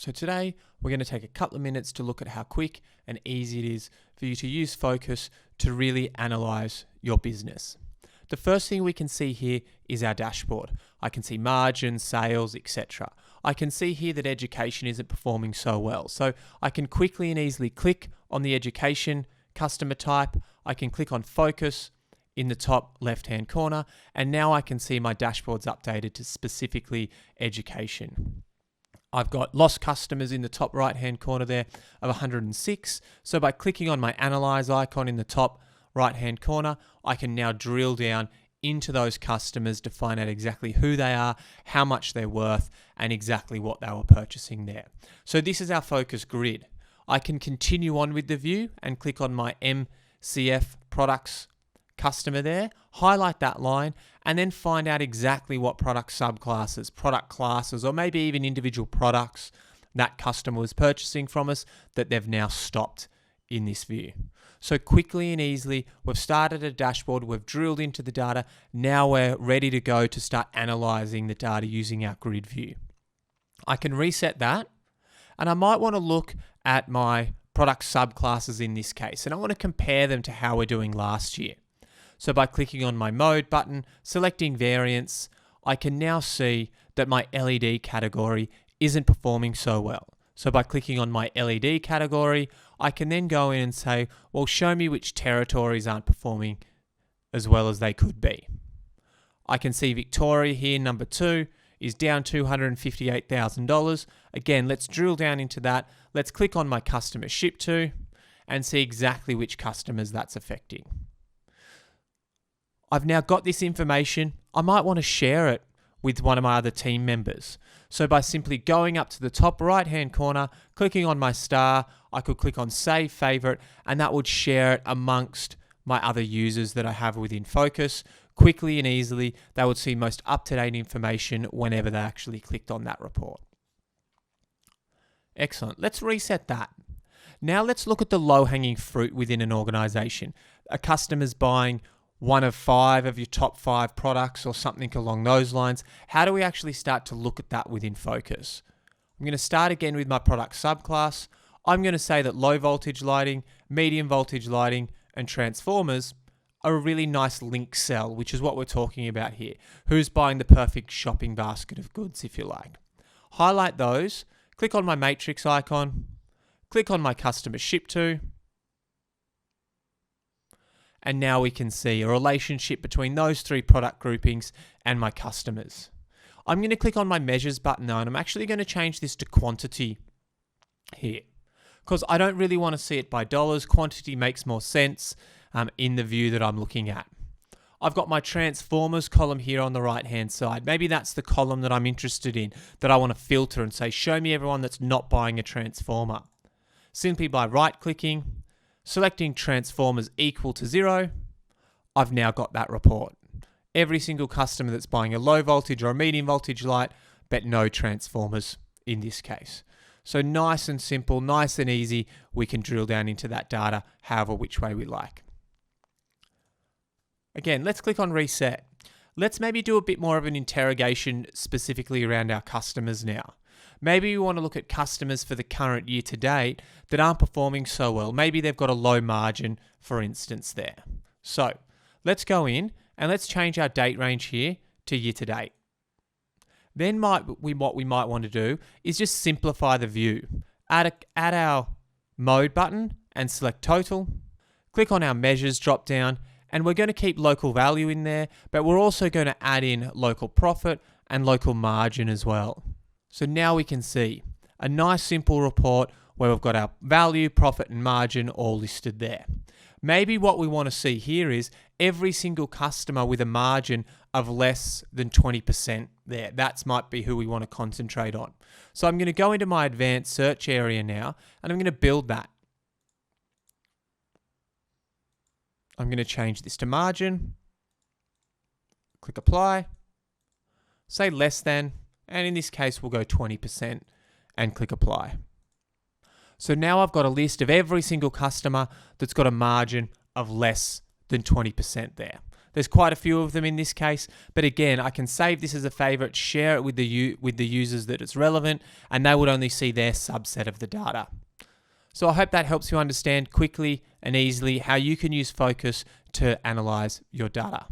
So today we're going to take a couple of minutes to look at how quick and easy it is for you to use Phocas to really analyze your business. The first thing we can see here is our dashboard. I can see margins, sales, etc. I can see here that education isn't performing so well. So I can quickly and easily click on the education customer type. I can click on Phocas in the top left-hand corner, and now I can see my dashboard's updated to specifically education. I've got lost customers in the top right-hand corner there of 106. So by clicking on my Analyze icon in the top right-hand corner, I can now drill down into those customers to find out exactly who they are, how much they're worth, and exactly what they were purchasing there. So this is our Phocas grid. I can continue on with the view and click on my MCF products customer there, highlight that line, and then find out exactly what product subclasses, product classes, or maybe even individual products that customer was purchasing from us that they've now stopped in this view. So quickly and easily, we've started a dashboard, we've drilled into the data, now we're ready to go to start analyzing the data using our grid view. I can reset that, and I might want to look at my product subclasses in this case, and I want to compare them to how we're doing last year. So by clicking on my mode button, selecting variants, I can now see that my LED category isn't performing so well. So by clicking on my LED category, I can then go in and say, well, show me which territories aren't performing as well as they could be. I can see Victoria here, number 2, is down $258,000. Again, let's drill down into that. Let's click on my customer ship to and see exactly which customers that's affecting. I've now got this information. I might want to share it with one of my other team members. So by simply going up to the top right-hand corner, clicking on my star, I could click on Save Favorite, and that would share it amongst my other users that I have within Phocas. Quickly and easily, they would see most up-to-date information whenever they actually clicked on that report. Excellent. Let's reset that. Now let's look at the low-hanging fruit within an organization. A customer's buying one of 5 of your top 5 products or something along those lines. How do we actually start to look at that within Phocas? I'm going to start again with my product subclass. I'm going to say that low voltage lighting, medium voltage lighting, and transformers are a really nice link cell, which is what we're talking about here. Who's buying the perfect shopping basket of goods, if you like. Highlight those, click on my matrix icon, click on my customer ship to, and now we can see a relationship between those 3 product groupings and my customers. I'm going to click on my measures button now, and I'm actually going to change this to quantity here because I don't really want to see it by dollars. Quantity makes more sense in the view that I'm looking at. I've got my transformers column here on the right hand side. Maybe that's the column that I'm interested in, that I want to filter and say, show me everyone that's not buying a transformer. Simply by right clicking, selecting transformers equal to 0, I've now got that report. Every single customer that's buying a low voltage or a medium voltage light, but no transformers in this case. So nice and simple, nice and easy, we can drill down into that data however which way we like. Again, let's click on reset. Let's maybe do a bit more of an interrogation specifically around our customers now. Maybe we want to look at customers for the current year to date that aren't performing so well. Maybe they've got a low margin, for instance, there. So let's go in and let's change our date range here to year to date. Then what we might want to do is just simplify the view. Add our mode button and select total. Click on our measures drop down, and we're going to keep local value in there, but we're also going to add in local profit and local margin as well. So now we can see a nice simple report where we've got our value, profit, and margin all listed there. Maybe what we want to see here is every single customer with a margin of less than 20% there. That might be who we want to concentrate on. So I'm going to go into my advanced search area now, and I'm going to build that. I'm going to change this to margin. Click apply. Say less than. And in this case, we'll go 20% and click apply. So now I've got a list of every single customer that's got a margin of less than 20% there. There's quite a few of them in this case, but again, I can save this as a favorite, share it with the users that it's relevant, and they would only see their subset of the data. So I hope that helps you understand quickly and easily how you can use Phocas to analyze your data.